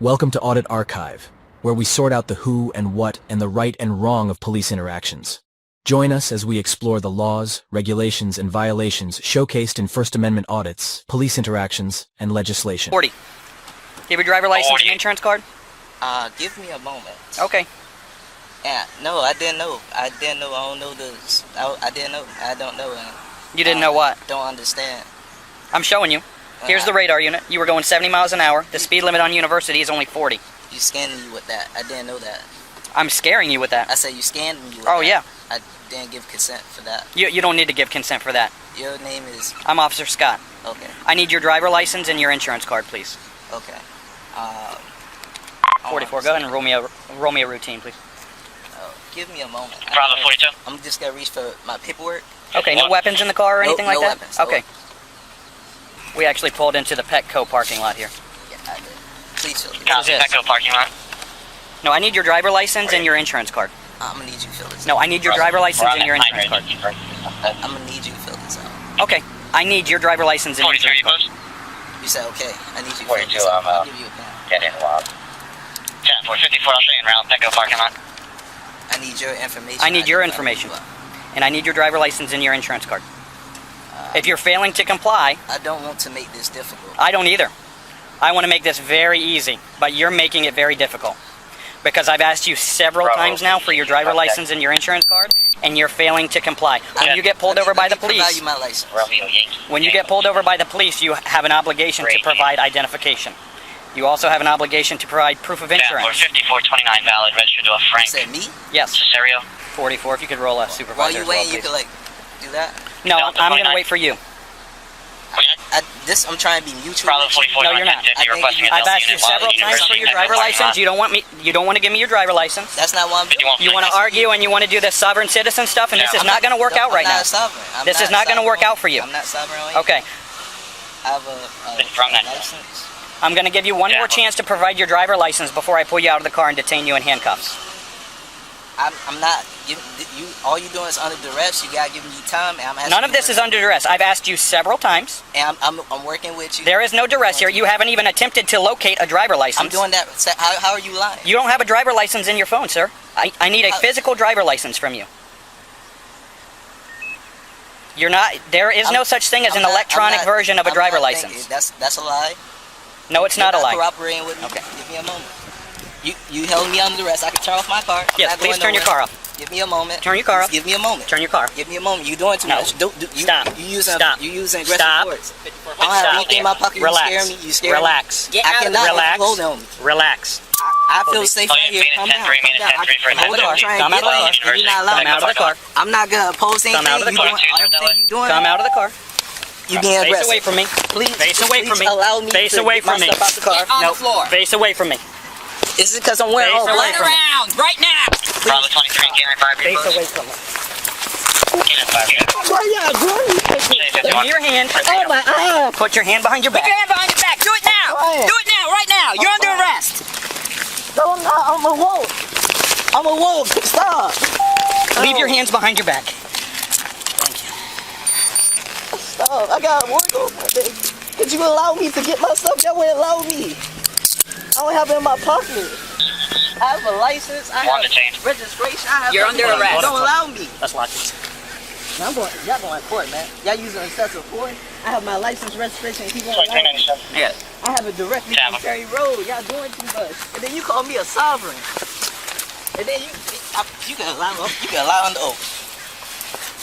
Welcome to Audit Archive, where we sort out the who and what and the right and wrong of police interactions. Join us as we explore the laws, regulations, and violations showcased in First Amendment audits, police interactions, and legislation. 40. Do you have your driver license and insurance card? Give me a moment. Okay. Yeah, no, I didn't know. I don't know this. I didn't know. I don't know. You didn't know what? Don't understand. I'm showing you. Here's the radar unit. You were going 70 miles an hour. The speed limit on University is only 40. You scanned me with that. I didn't know that. I'm scaring you with that. I said you scanned me with that. Oh, yeah. I didn't give consent for that. You don't need to give consent for that. Your name is... I'm Officer Scott. Okay. I need your driver license and your insurance card, please. Okay. 44. Go ahead and roll me a routine, please. Give me a moment. Bravo 42. I'm just going to reach for my paperwork. Okay, no weapons in the car or anything like no that? Weapons, no okay. weapons. We actually pulled into the Petco parking lot here. Yeah, I did. Please fill this. What is this? Petco parking lot. No, I need your driver license and your insurance card. I'm going to need you to fill this No, I need your driver license and your insurance card. I'm going to need you to fill this out. Okay, I need your driver license and 42, insurance you card. close? You said, okay, I need you to 42, fill this out. I'm, I'll give you a pen. Get in wild. 10 4 54, I'll show you around Petco parking lot. I need your information. I need your identify information. who you are. And I need your driver license and your insurance card. If you're failing to comply, I don't want to make this difficult. I don't either. I want to make this very easy, but you're making it very difficult. Because I've asked you several times now for your driver license and your insurance card, and you're failing to comply. When you get pulled over by the Provide police, you my license. Romeo Yankee. when you get pulled over by the police, you have an obligation to provide identification. You also have an obligation to provide proof of 10 4 insurance. 54 29 valid, registered to a You Frank said me? Yes, Cesario. 44. If you could roll a While supervisor you as well, waiting, you please. could like do that. No, I'm going to wait for you. I'm trying to be mutual. Bravo 44, No, you're not. requesting a I've Delta asked you unit while several the times for University your Petco driver parking license. lot. You don't want to give me your driver license. That's not what I'm doing. You want to argue and you want to do this sovereign citizen stuff, and this is not going to work out right now. This is not going to work out for you. I'm not sovereign. Okay, I have From that. a license. I'm going to give you one more chance to provide your driver license before I pull you out of the car and detain you in handcuffs. I'm not. You all you doing is under duress. You gotta give me time. And I'm asking None of this is under duress. I've asked you several times. And I'm working with you. There is no duress here. You haven't even attempted to locate a driver license. I'm doing that. How are you lying? You don't have a driver license in your phone, sir. I need a physical driver license from you. You're not. There is no such thing as an electronic version of a driver license. That's a lie. No, it's not a lie. Cooperating with me. Okay. Give me a moment. You held me under duress. I can turn off my car. Yes, please turn your car off. Give me a moment. Turn your car off. Give me a moment. Turn your car. Give me a moment. You're doing too No. much. Stop. You Stop. using aggressive Stop. words. I don't have anything in my pocket. Relax. You scaring me. You scaring Relax. me. I cannot Relax. hold on me. Relax. I feel safe Oh, right yeah, here. minute Calm 10 down. 3, Calm minute down. 10 3 for I can hold on. Try and Come get out of the off. car. You're not allowed. Come out of the car. I'm not gonna oppose anything. Come out of the You car. doing everything you doing. Come out of the car. You being Face aggressive. away from me. Please. Face away from me. Allow me Face to away get my from me. stuff out the car. No. Face away from me. Is it because I'm wearing Face all away black? from me. Around right now. Bravo 23, Canine 5, Face report. away from me. Canine 5, Why y'all doing this? Give me your hand. Oh my eye. Put your hand behind your Put back. your hand behind your back. Do it now. Quiet. Do it now, right now. You're under arrest. Don't. I'm a wolf. I'm a wolf. Stop. Leave your hands behind your back. Stop. I got work on my day. Could you allow me to get my stuff? Y'all wouldn't allow me. I don't have it in my pocket. I have a license. I One have detained. registration. I have You're under everything. arrest. Don't allow me. Let's lock this. Y'all going to court, man. Y'all using excessive force. I have my license, registration, and keep on lying. 2397. Yeah. I have it directly Tap from him. Cherry Road. Y'all doing too much. And then you call me a sovereign. And then you can lie on the oath.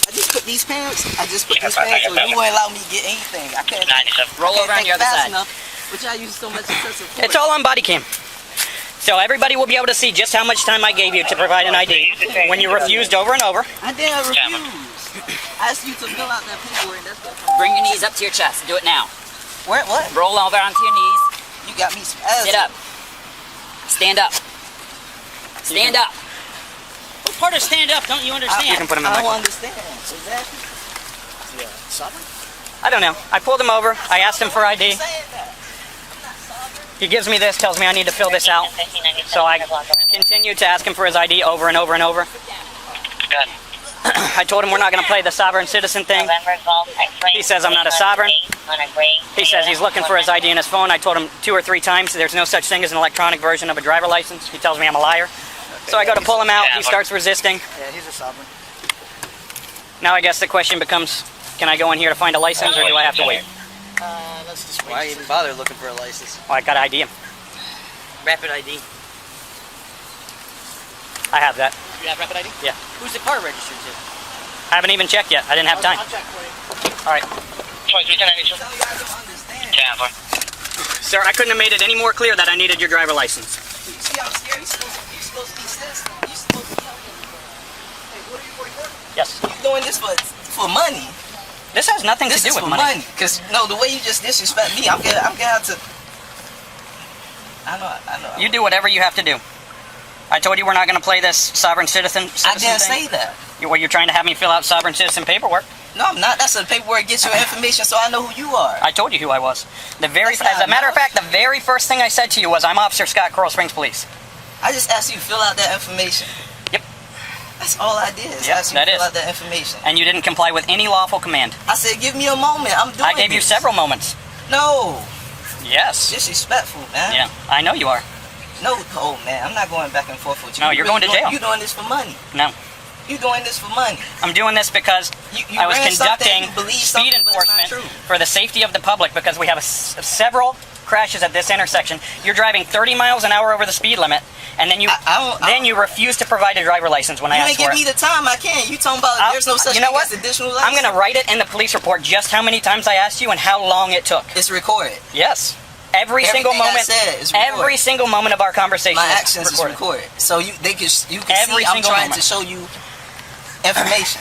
I just put these pants. So you won't allow me to get anything. I can't. 97. Roll I over can't on the think other fast side. enough, but y'all use so much excessive force. It's all on body cam. So everybody will be able to see just how much time I gave you to provide an ID when you refused over and over. I didn't refuse. I asked you to fill out that paperwork. That's what. Bring your knees up to your chest. Do it now. What? Roll over onto your knees. You got me spazzed. Sit up. Stand up. Stand up. What part of stand up don't you You understand? can put him in I don't understand. Exactly. I don't know. I pulled him over. I asked him for ID. Saying that. I'm not sovereign. He gives me this, tells me I need to fill this out. So I continue to ask him for his ID over and over and over. Good. I told him we're not going to play the sovereign citizen thing. November Golf X-ray. He says I'm not a sovereign. On a gray. He says he's looking for his ID in his phone. I told him 2 or 3 times there's no such thing as an electronic version of a driver license. He tells me I'm a liar. So I go to pull him out. He starts resisting. Yeah, he's a sovereign. Now I guess the question becomes, can I go in here to find a license or do I have to wait? Let's just wait. Why even bother looking for a license? Well, I got to ID him. Rapid ID. I have that. You have rapid ID? Yeah. Who's the car registered to? I haven't even checked yet. I didn't have time. I'll check for you. All right. 2392. Tell you I don't understand. Yeah, Sir, I couldn't have made it any more clear that I needed your driver license. You see how scared you're supposed to be sensitive. You're supposed to be helping. Hey, what are you for? Yes. You're doing this for money. This has nothing This to do is with for money. money. Cause no, the way you just disrespect me, I'm gonna have to. I know. You do whatever you have to do. I told you we're not going to play this sovereign citizen I didn't thing. say that. You're trying to have me fill out sovereign citizen paperwork. No, I'm not. That's the paperwork gets your information, so I know who you are. I told you who I was. That's As a not matter of enough. fact, the very first thing I said to you was, I'm Officer Scott, Coral Springs Police. I just asked you to fill out that information. Yep. That's all I did. Yep, Ask you to that fill is. out that information. And you didn't comply with any lawful command. I said, give me a moment. I'm doing I gave you this. several moments. No. Yes. Disrespectful, man. Yeah, I know you are. No, oh man, I'm not going back and forth with you. No, you're going to jail. You're doing this for money. No. You're doing this for money. I'm doing this because You I was ran something, conducting you believe speed something, but it's not enforcement true. for the safety of the public because we have several crashes at this intersection. You're driving 30 miles an hour over the speed limit, and then you refuse to provide a driver license when I You ask ain't for give it. me the time. I can't. You talking about there's no such you know thing what? as additional I'm license. going to write it in the police report just how many times I asked you and how long it took. It's recorded. Yes. Every single Everything I moment. said is recorded. Every single moment of our conversation My is actions is recorded. recorded. So you can Every see I'm single trying moment. to show you information.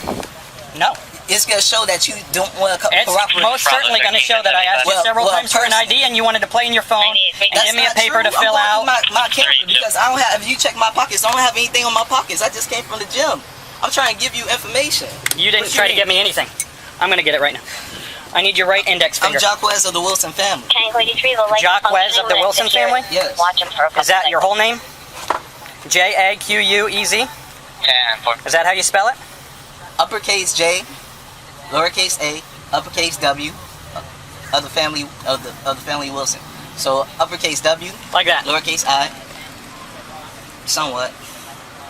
No. It's gonna show that you don't want to It's cooperate. most certainly going to show that I asked you Well, several times for an personally- ID and you wanted to play in your phone and That's give me a not paper true. to fill I'm out. walking my camera because I don't have. If you check my pockets, I don't have anything on my pockets. I just came from the gym. I'm trying to give you information. You didn't What try to mean? get me anything. I'm going to get it right now. I need your right index I'm finger. Jacquez of the Wilson family. Tango 83, the light Jacquez of the Wilson family? Yes. Watch him for a couple Is that your whole name? J-A-Q-U-E-Z? 10-4. Is that how you spell it? Uppercase J, lowercase a, uppercase W, of the family Wilson. So uppercase W, Like that. lowercase I, somewhat.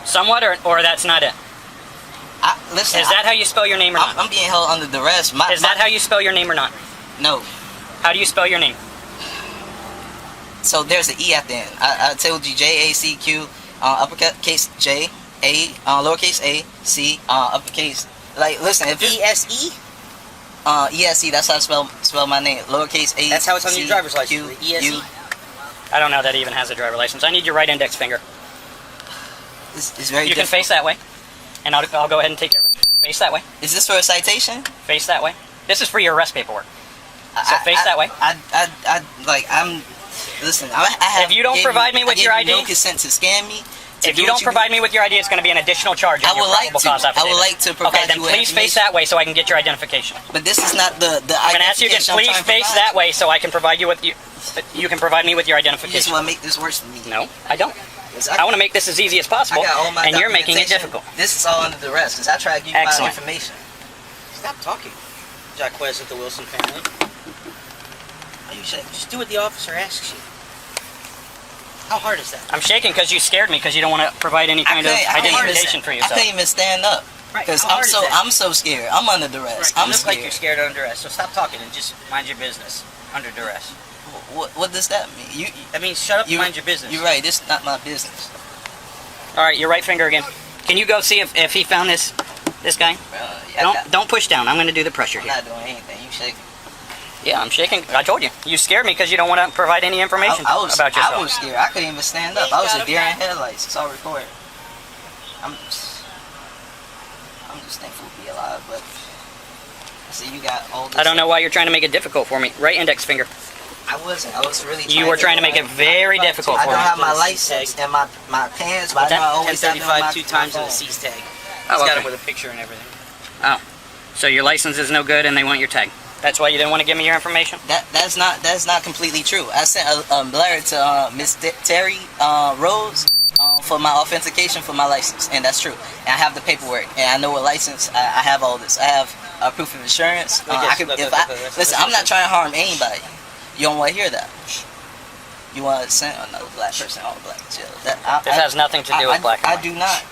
Somewhat or that's not it? Listen. Is that how you spell your name or not? I'm being held under duress. Is that how you spell your name or not? No. How do you spell your name? So there's an E at the end. I told you J-A-C-Q, uppercase J, A, lowercase a, C, uppercase. Like, listen, if E-S-E? E-S-E, that's how I spell my name. Lowercase a. That's how it's on C, your driver's license, Q, the E-S-E? U. I don't know that he even has a driver license. I need your right index finger. It's very You can difficult. face that way, and I'll go ahead and take care of it. Face that way. Is this for a citation? Face that way. This is for your arrest paperwork. So face that way. Listen, I have. If you don't provide me with your I gave you ID, no consent to scam me. If you don't provide me with your ID, it's going to be an additional charge on I your would like probable to. cause I affidavit. would like to provide Okay, then you with please face information. that way so I can get your identification. But this is not the I'm going to ask you again, identification I'm please trying to face provide that you. way so I can provide you with you can provide me with your You just identification. want to make this worse for me. No, I don't. Yes, I want to make this as easy as possible, I got all my and you're making it documentation. difficult. This is all under duress because I try to give you my Excellent. information. Stop talking. Jacquez of the Wilson family. Are you shaking? Just do what the officer asks you. How hard is that? I'm shaking because you scared me because you don't want to provide any kind of identification for I yourself. couldn't even stand up Right. because how hard is that? I'm so scared. I'm under duress. Right. You I'm look like scared. you're scared under duress, so stop talking and just mind your business under duress. What does that mean? I mean, shut up and You mind your business. You're right. This is not my business. All right, your right finger again. Can you go see if he found this guy? Don't push down. I'm going to do the pressure I'm here. not doing anything. You shaking? Yeah, I'm shaking. I told you. You scared me because you don't want to provide any information about yourself. I was scared. I couldn't even stand up. I was a deer in headlights. It's all recorded. I'm just thankful to be alive, but I see you got all this. I don't know why you're trying to make it difficult for me. Right index finger. I wasn't. I was really. You were trying to make it very difficult I for don't me. have my license and my pants, but I know I always have them on 1035 my 2 times phone. and a C's tag. Oh, He's got okay. it with a picture and everything. So your license is no good and they want your tag. That's why you didn't want to give me your information? That's not completely true. I sent a letter to Miss Terry Rose For my authentication for my license, and that's true. And I have the paperwork, and I know what license. I have all this. I have proof of insurance. Listen, I'm not trying to harm anybody. You don't want to hear that. You want to send another black person on black jail. This has nothing to do with black and I white. do not.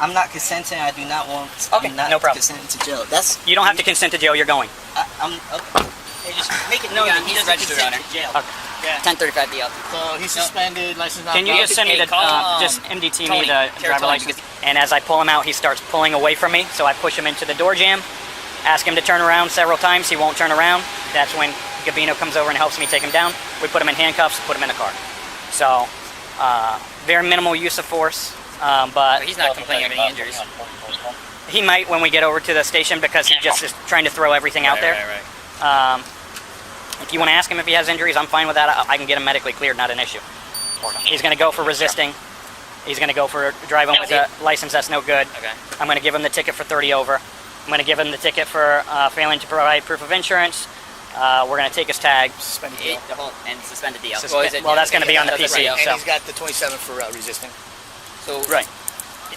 I'm not consenting. I do not want. Okay, I'm not no problem. consenting to jail. That's. You don't have to consent to jail. You're going. I'm. Okay. Hey, just make it known Yeah, that he he's doesn't registered consent owner. to jail. Okay. 1035 DL. So he's suspended, license not Can you valid. just send me the call, just MDT me Tony. the Terry driver Tony, license? And as I pull him out, he starts pulling away from me. So I push him into the door jamb. Ask him to turn around several times. He won't turn around. That's when Gabino comes over and helps me take him down. We put him in handcuffs, put him in the car. So very minimal use of force, but He's not complaining of any injuries. he might when we get over to the station because he just is trying to throw everything out there. Right. If you want to ask him if he has injuries, I'm fine with that. I can get him medically cleared, not an issue. He's going to go for resisting. He's going to go for driving with a license that's no good. Okay. I'm going to give him the ticket for 30 over. I'm going to give him the ticket for failing to provide proof of insurance. We're going to take his tag. Suspended The DL. whole and suspended DL. Well, that's going to be on the That's PC. right, And So. he's got the 27 for resisting. So Right.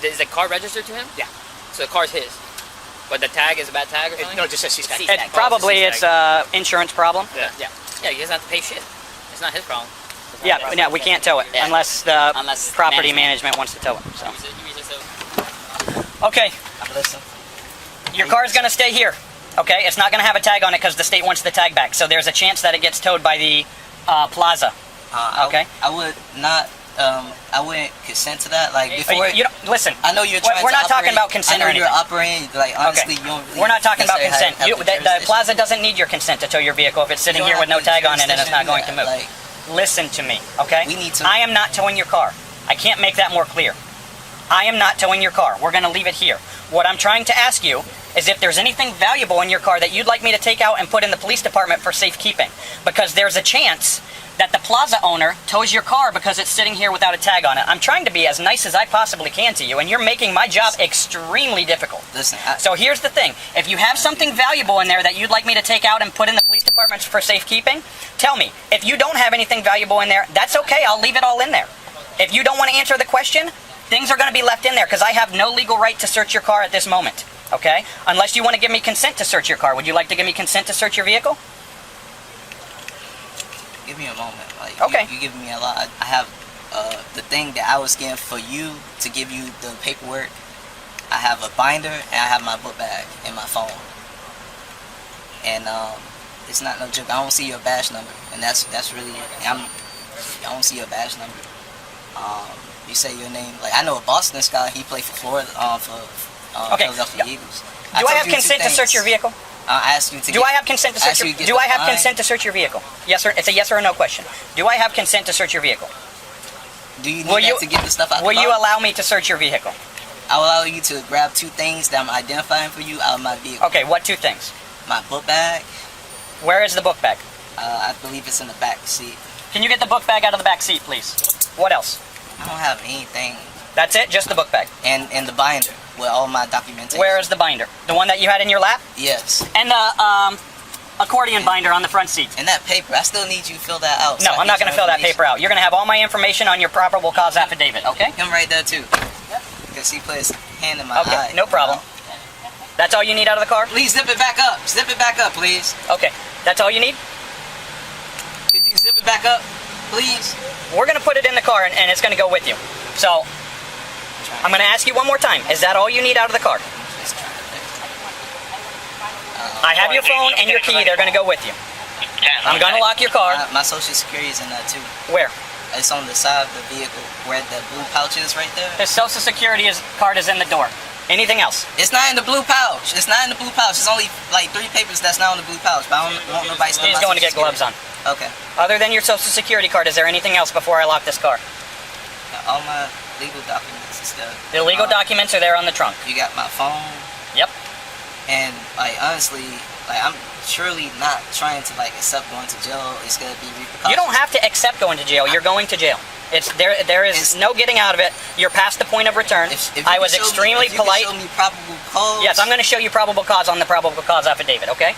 is the car registered to him? Yeah. So the car's his, but the tag is a bad tag or something? No, it just says he's C tag. tag. Probably it's an insurance problem. Yeah. Yeah, he doesn't have to pay shit. It's not his problem. Yeah, we can't tow it Yeah. unless the Unless property management. management wants to tow it. So. You use it, so- Okay, I'm listening. your car's going to stay here. Okay, it's not going to have a tag on it because the state wants the tag back. So there's a chance that it gets towed by the plaza. Okay. I would not. I wouldn't consent to that. Like before. You don't, listen. I know you're trying We're to not talking operate- about consent I know or you're anything. operating, like, honestly, Okay. you don't really We're not talking about necessarily consent. have The jurisdiction. plaza doesn't need your consent to tow your vehicle if it's sitting You here don't with no have the tag on it and it's not going to jurisdiction move. to Listen to me, okay? We need to- I am not towing your car. I can't make that more clear. I am not towing your car. We're going to leave it here. What I'm trying to ask you is if there's anything valuable in your car that you'd like me to take out and put in the police department for safekeeping. Because there's a chance that the plaza owner tows your car because it's sitting here without a tag on it. I'm trying to be as nice as I possibly can to you, and you're making my job extremely difficult. Listen, So here's the thing. If you have something valuable in there that you'd like me to take out and put in the police department for safekeeping, tell me. If you don't have anything valuable in there, that's okay. I'll leave it all in there. If you don't want to answer the question, things are going to be left in there because I have no legal right to search your car at this moment. Okay? Unless you want to give me consent to search your car. Would you like to give me consent to search your vehicle? give me a moment. Like, Okay. you give me a lot. I have the thing that I was getting for you to give you the paperwork. I have a binder and I have my book bag and my phone. And it's not no joke. I don't see your badge number, and that's really I don't see your badge number. You say your name, like I know a Boston guy. He played for Florida, Okay. Philadelphia Eagles. Do I told have you two consent to search your things. vehicle? I asked you to. Do I have consent to search your get Do I have the consent to search your vehicle? Yes or it's a yes or a no question. Do I have consent to search your vehicle? Do you need Will that you- to get the stuff out Will the you car? allow me to search your vehicle? I'll allow you to grab two things that I'm identifying for you out of my vehicle. Okay, what two things? My book bag. Where is the book bag? I believe it's in the back seat. Can you get the book bag out of the back seat, please? What else? I don't have anything. That's it? Just the book bag. And the binder with all my documentation. Where is the binder? The one that you had in your lap? Yes. And the accordion binder on the front seat. And that paper, I still need you to fill that out. No, so I I'm not get going to your fill that information. paper out. You're going to have all my information on your probable cause affidavit, okay? Him right there too. Because he put his hand in my Okay, eye. no problem. That's all you need out of the car? Please zip it back up. Zip it back up, please. Okay, that's all you need? Could you zip it back up, please? We're going to put it in the car and it's going to go with you. So, I'm going to ask you one more time. Is that all you need out of the car? Just trying to think. I have your phone and your key. They're going to go with you. I'm going to lock your car. My social security is in that too. Where? It's on the side of the vehicle where the blue pouch is right there. His social security card is in the door. Anything else? It's not in the blue pouch. It's not in the blue pouch. It's only like 3 papers that's not in the blue pouch. But I don't want nobody stealing He's my going to get social gloves on. security. Okay. Other than your social security card, is there anything else before I lock this car? All my legal documents and stuff. The legal documents are there on the trunk. You got my phone. Yep. And like honestly, like I'm surely not trying to like accept going to jail. It's gonna be repercussions. You don't have to accept going to jail. You're going to jail. It's there. There is no getting out of it. You're past the point of return. If you I can was show me- extremely if you can polite. show me probable cause. Yes, I'm going to show you probable cause on the probable cause affidavit. Okay.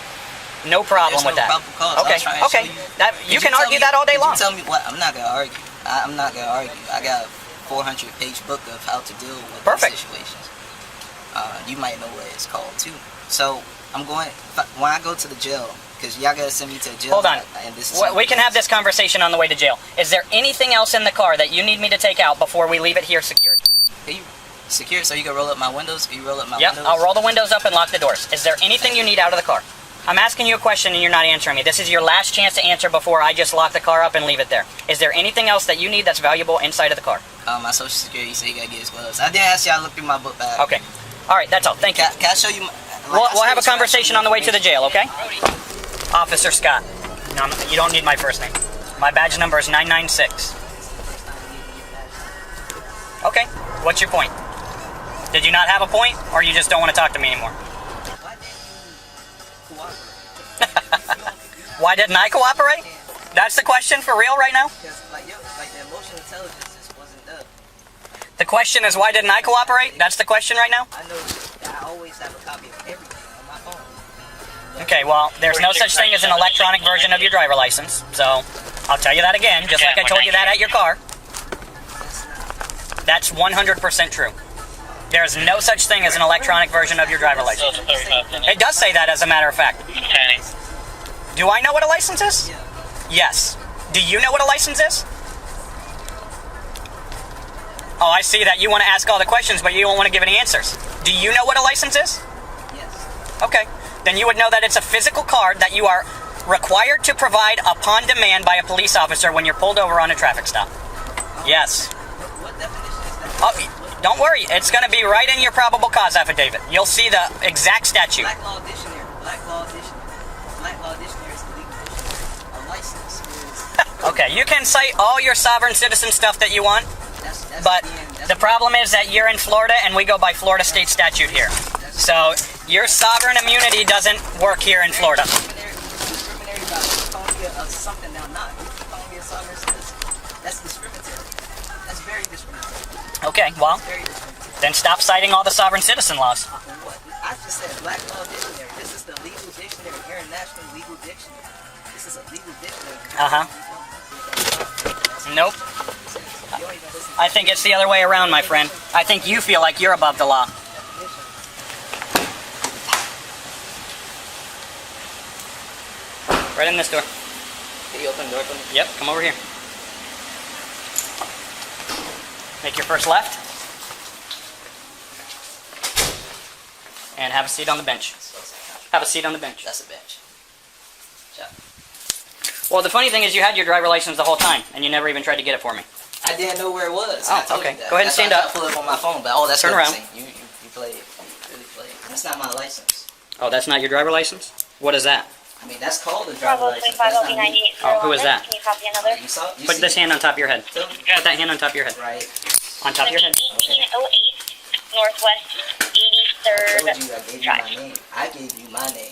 No problem There's with no that. probable cause. Okay. I'm trying to Okay. show you. That you can tell argue me- that all day could long. You tell me what? I'm not gonna argue. I'm not gonna argue. I got 400-page book of how to deal with Perfect. these situations. You might know what it's called too. So I'm going when I go to the jail, because y'all gotta send me to the jail. Hold on. And this is We can have this conversation on the way to jail. Is there anything else in the car that you need me to take out before we leave it here secured? Can you secure it so you can roll up my windows? Can you roll up my Yep, windows? I'll roll the windows up and lock the doors. Is there anything you need out of the car? I'm asking you a question and you're not answering me. This is your last chance to answer before I just lock the car up and leave it there. Is there anything else that you need that's valuable inside of the car? My social security, so you gotta get his gloves. I did ask y'all to look through my book bag. Okay. All right, that's all. Thank you. Can I show you? We'll have a conversation on the way to the jail, okay? Officer Scott. No, you don't need my first name. My badge number is 996. Okay, what's your point? Did you not have a point, or you just don't want to talk to me anymore? Why didn't you cooperate? Why didn't I cooperate? That's the question for real right now? Because like the emotional intelligence just wasn't there. The question is, why didn't I cooperate? That's the question right now? I know that I always have a copy of everything on my phone. Okay, well, there's no such thing as an electronic version of your driver license, so I'll tell you that again, just like I told you that at your car. That's 100% true. There's no such thing as an electronic version of your driver license. It does say that, as a matter of fact. Do I know what a license is? Yeah. Yes. Do you know what a license is? Oh, I see that you want to ask all the questions, but you don't want to give any answers. Do you know what a license is? Yes. Okay. Then you would know that it's a physical card that you are required to provide upon demand by a police officer when you're pulled over on a traffic stop. Yes. What definition is that? Oh, don't worry. It's going to be right in your probable cause affidavit. You'll see the exact statute. Black Law Dictionary. Black Law Dictionary. Black Law Dictionary is the legal dictionary. A license is. Okay, you can cite all your sovereign citizen stuff that you want, That's but the problem is that you're in Florida and we go by Florida state statute here. So your sovereign immunity doesn't work here in Florida. Discriminatory about calling me a something now not. You calling me a sovereign citizen. That's discriminatory. That's very discriminatory. Okay, well, Very discriminatory. then stop citing all the sovereign citizen laws. What? I just said Black Law Dictionary. This is the legal dictionary, international legal dictionary. This is a legal dictionary. Uh-huh. Nope. You don't even listen I think it's the other way around, my friend. I think you feel like you're above the law. to the definition. Right in this door. Can you open the door for me? Yep, come over here. Make your first left. And have a seat on the bench. Have a seat on the bench. That's a bench. Well, the funny thing is you had your driver license the whole time, and you never even tried to get it for me. I didn't know where it was. Oh, I told okay. you that. Go ahead and That's why stand I up. tried to pull it up on my phone, but that's Turn what I'm around. saying. You played. You really played. That's not my license. Oh, that's not your driver license? What is that? I mean, that's called a driver Bravo license. 25 That's LB not me. 98. Oh, who is that? Can you copy another? You saw? You Put see this hand on top of your head. Too? Put that hand on top of your head. Right. On top of your head. 1808 Northwest I 83rd told you I gave you Drive. my name. I gave you my name.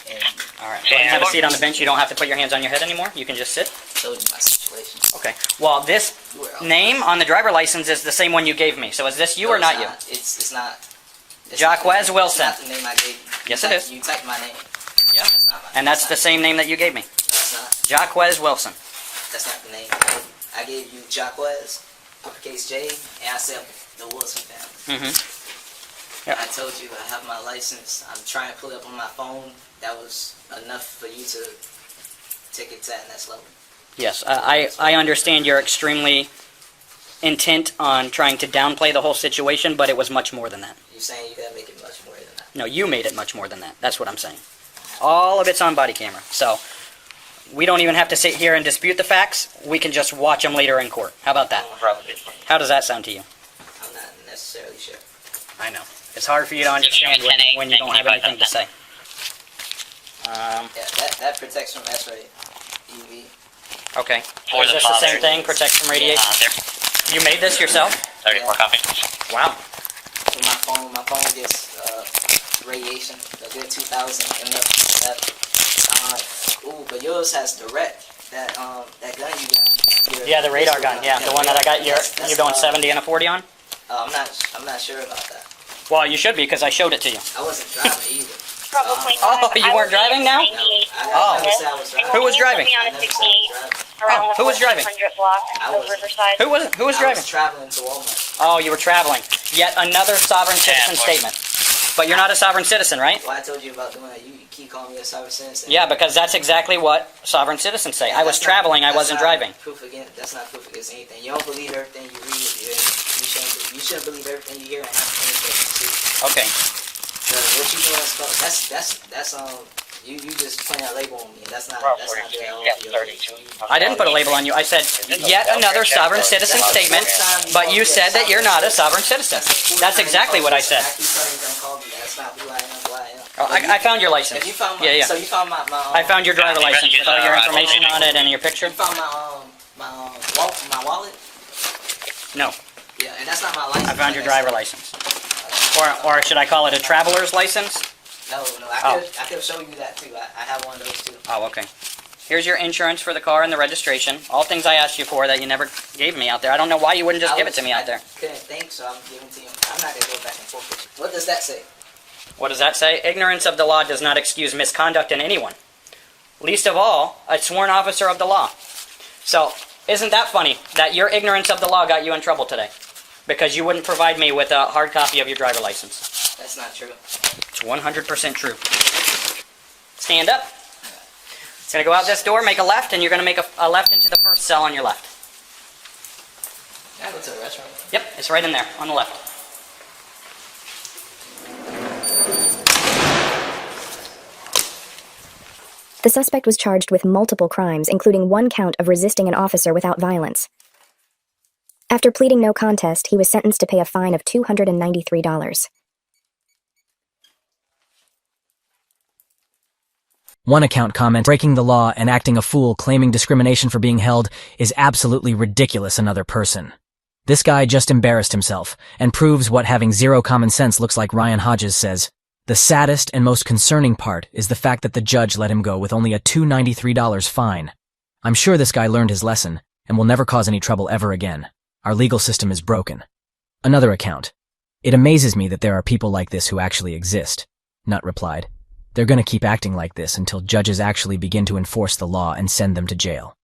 And All right. Go ahead and have a seat on the bench. You don't have to put your hands on your head anymore. You can just sit. told you my situation. Okay. Well, this You were out. name on the driver license is the same one you gave me. So is this you or not you? It's not. It's Jaquez not, Wilson. It's not the name I gave you. Yes, You it typed- is. You typed my name. Yeah. That's not my And that's the same name that you gave me. That's not. Jaquez Wilson. That's not the name. I gave you Jaquez, uppercase J, and I said the Wilson family. Mm-hmm. Yep. I told you I have my license. I'm trying to pull it up on my phone. That was enough for you to take it to that next level. Yes, I understand you're extremely intent on trying to downplay the whole situation, but it was much more than that. You're saying you gotta make it much more than that. No, you made it much more than that. That's what I'm saying. All of it's on body camera. So we don't even have to sit here and dispute the facts. We can just watch them later in court. How about that? How does that sound to you? I'm not necessarily sure. I know. It's hard for you to understand when you don't have anything to say. Yeah, that protects from X-ray, UV. Okay. Is this the same thing? Protects from radiation? You made this yourself? 34 copy. Wow. So my phone gets radiation, a good 2,000 ooh, but yours has direct. That gun you got. Yeah, the radar gun. Yeah, the one that I got. You're going 70 and a 40 on? I'm not sure about that. Well, you should be because I showed it to you. I wasn't driving either. Bravo 25. Oh, you weren't driving now? Oh. Who was driving? On a 68 around who was driving? 100 block of Riverside. Who was I driving? was traveling to Walmart. Oh, you were traveling. Yet another sovereign citizen statement. But you're not a sovereign citizen, right? Well, I told you about doing that. You keep calling me a sovereign citizen. Yeah, because that's exactly what sovereign citizens say. I was traveling, I wasn't driving. That's not proof against anything. You don't believe everything you read. You shouldn't believe everything you hear and have things that you see. Okay. What you doing is that's you just putting a label on me. That's not Bravo the 42. LO. Yeah, 32. I didn't put a label on you. I said, yet another sovereign citizen statement, but you said that you're not a sovereign citizen. That's exactly what I said. I keep telling you don't call me that. That's not who I am. Who I am. Oh, I found your license. If you found my, Yeah, yeah. So you found my I found your driver license with all your information on it and your picture. You found my wallet. No, Yeah, and that's not my license. I found your driver license. Or should I call it a traveler's license? No, I could show you that too. I have one of those too. Oh, okay. Here's your insurance for the car and the registration. All things I asked you for that you never gave me out there. I don't know why you wouldn't just give it to me out there. I couldn't think, so I'm giving it to you. I'm not gonna go back and forth with you. What does that say? What does that say? Ignorance of the law does not excuse misconduct in anyone. Least of all, a sworn officer of the law. So, isn't that funny that your ignorance of the law got you in trouble today? Because you wouldn't provide me with a hard copy of your driver license. That's not true. It's 100% true. Stand up. It's going to go out this door, make a left, and you're going to make a left into the first cell on your left. Can I go to the restaurant? Yep, it's right in there, on the left. The suspect was charged with multiple crimes, including 1 count of resisting an officer without violence. After pleading no contest, he was sentenced to pay a fine of $293. One account comment, breaking the law and acting a fool, claiming discrimination for being held is absolutely ridiculous. Another person. This guy just embarrassed himself and proves what having zero common sense looks like. Ryan Hodges says, the saddest and most concerning part is the fact that the judge let him go with only a $293 fine. I'm sure this guy learned his lesson and will never cause any trouble ever again. Our legal system is broken. Another account. It amazes me that there are people like this who actually exist. Nutt replied. They're gonna keep acting like this until judges actually begin to enforce the law and send them to jail.